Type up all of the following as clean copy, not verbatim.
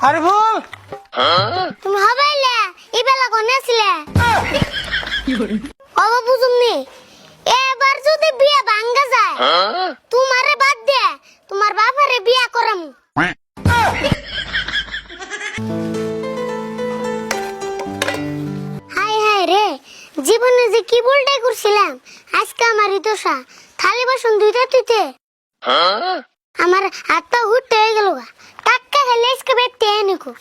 আরে বল তুমি হবাইলে ইবেলা কোনে ছিলে অব বুঝুমনি এবার যদি বিয়ে ভাঙ্গা যায় তোমারে বাদ দে তোমার বাবারে বিয়ে করাম। হাই হাই রে জীবনে যে কি ভুলটাই করছিলাম আজকে আমারই দোষা। থালি বাসন দুইটা তুইতে আমার হাতটা হুট্টে হয়ে গেল গা টাক্কা খেলে আজকে বেটতে এনেকো।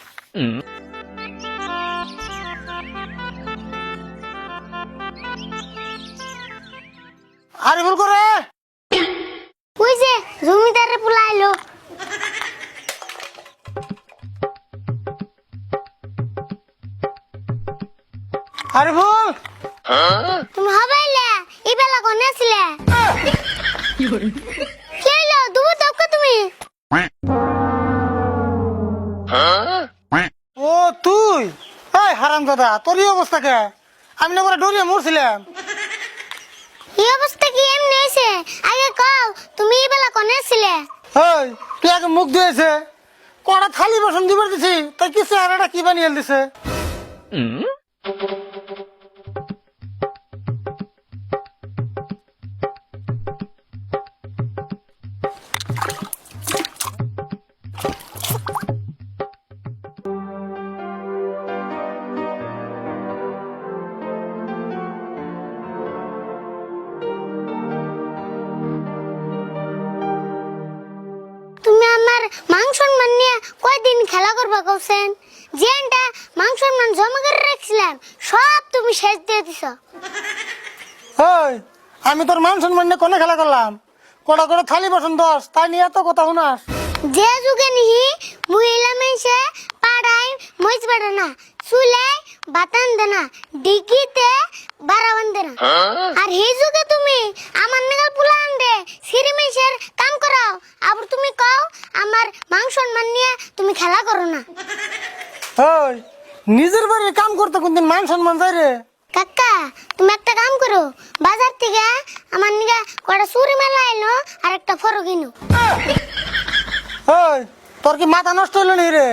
আরে বল করে ওই যে জমিদারে পুলাইলো আরে বল তুমি হবাইলে ইবেলা কোনে ছিলে কি হইলো দুবু তক্কা তুমি ও তুই এই হারাম দাদা তোর এই অবস্থা কে? আমি না করে ডরিয়ে মরছিলাম। এই অবস্থা কি এমনি হইছে আগে কও তুমি ইবেলা কোনে ছিলে? এই তুই আগে মুখ ধুয়েছে কড়া থালি বাসন দিবার দিছি তাই কি চেহারাটা কি বানিয়ে দিছে? তুমি আমার মান সম্মান নিয়ে কয়দিন খেলা করবা কওছেন? যেনটা মান সম্মান জমা করে রাখছিলাম সব তুমি শেষ দিয়ে দিছো। এই আমি তোর মান সম্মান নিয়ে কোনে খেলা করলাম? কড়া করে থালি বাসন দশ তাই নিয়ে এত কথা শুনাস? যে যুগে নিহি মহিলা মেয়েছে পাড়ায় মইজ বাড়ে না চুলে বাতান দে না ডিগিতে বারাবান দে না। আর এই যুগে তুমি আমার নিগাল পুলা আনবে সিরি মেয়েছের কাম করাও আবার তুমি কও আমার মান সম্মান নিয়ে তুমি খেলা করো না। এই নিজের বাড়ি কাম করতে কোনদিন মান সম্মান যায় রে? কাকা তুমি একটা কাম করো বাজার থেকে আমার নিগা কটা চুরি মেলা এলো আর একটা ফরো কিনো। এই তোর কি মাথা নষ্ট হইলো নি রে?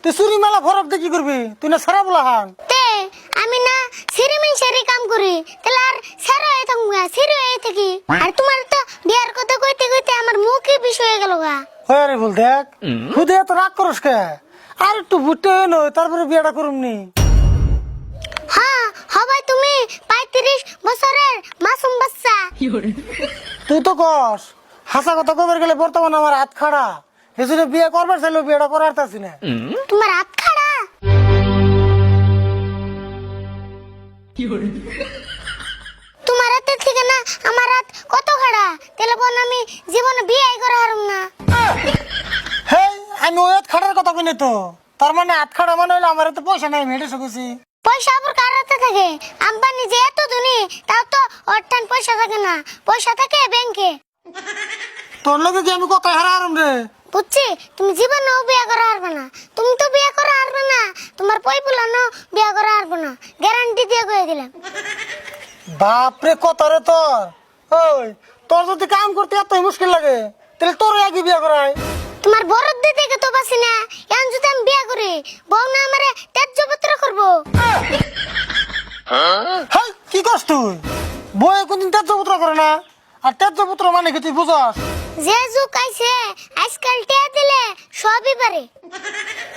তুই চুরি মেলা ফরক দিয়ে কি করবি? তুই না সারা বলা হান তে আমি না সিরি মেয়েছেরই কাম করি তাহলে আর সারা হয়ে থাকুন সিরি হয়ে থাকি। আর তোমার তো বিয়ার কথা কইতে কইতে আমার মুখে বিষ হয়ে গেল গা। আরে বল দেখ খুদে এত রাগ করস কে? আর একটু বুঝতে নয় তারপরে বিয়েটা করুমনি। হ্যাঁ হবাই তুমি 35 বছরের মাসুম বাচ্চা। তুই তো কস হাসা কথা কবার গেলে বর্তমানে আমার হাত খাড়া এজন্য বিয়ে করবার চাইলেও বিয়েটা করার তাছি না। তোমার হাত খাড়া? তোমার হাতের থেকে না আমার হাত কত খাড়া তাহলে বোন আমি জীবনে বিয়ে করা হারুম না। হেই আমি ওই হাত খাড়ার কথা কই না তো। তার মানে হাত খাড়া মানে হলো আমার তো পয়সা নাই মেটে শুকুছি। পয়সা আবার কার হাতে থাকে? আম্বানি যে এত ধনী তাও তো অর্থান পয়সা থাকে না, পয়সা থাকে ব্যাংকে। তোর লগে কি আমি কত হারাম রে? বুঝছি তুমি জীবনেও বিয়ে করা হারবে না। তুমি তো বিয়ে করা হারবে না তোমার পই পুলানো বিয়ে করা হারবে না গ্যারান্টি দিয়ে কয়ে দিলাম। বাপরে কত রে তোর। ওই তোর যদি কাম করতে এত মুশকিল লাগে তাহলে তোর আগে বিয়ে করাই। তোমার বরদ দিতে তো বাসি না এখন যদি আমি বিয়ে করি বউ না আমারে ত্যায্যপত্র করবো। হেই কি করছ তুই? বয়ে কোনদিন ত্যায্যপুত্র করে না। আর ত্যায্যপুত্র মানে কি তুই বুঝস? যে যুগ আইছে আজকাল টিয়া দিলে সবই পারে।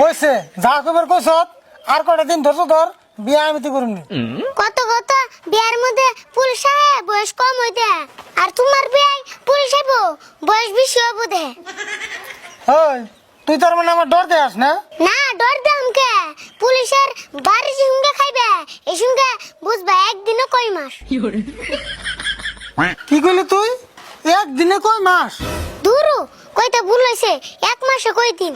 হয়েছে যা কবার কইস আর কটা দিন ধরছ ধর বিয়ে আমি তো করুমনি। কত কত বিয়ার মধ্যে পুলিশ সাহেব বয়স কম হইতে আর তোমার বিয়ে পুলিশ সাহেব বয়স বেশি হবো দে। ওই তুই তার মানে আমার ডর দেয়াস না? না ডর দাম কে পুলিশের বাড়ি সঙ্গে খাইবে এই সঙ্গে বুঝবা একদিনও কই মাস। কি কইলি তুই? একদিনে কয় মাস? দূরু কইতে ভুল হইছে 1 মাসে কই দিন।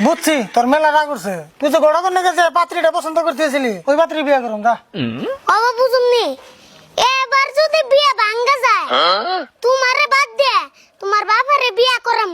বুঝছি তোর মেলা রাগ করছে। তুই তো গড়া করে গেছে পাত্রীটা পছন্দ করতেছিলি ওই পাত্রী বিয়ে করুম যা। অব বুঝুমনি এবার যদি বিয়ে ভাঙ্গা যায় তোমারে বাদ দে তোমার বাবারে বিয়ে করাম।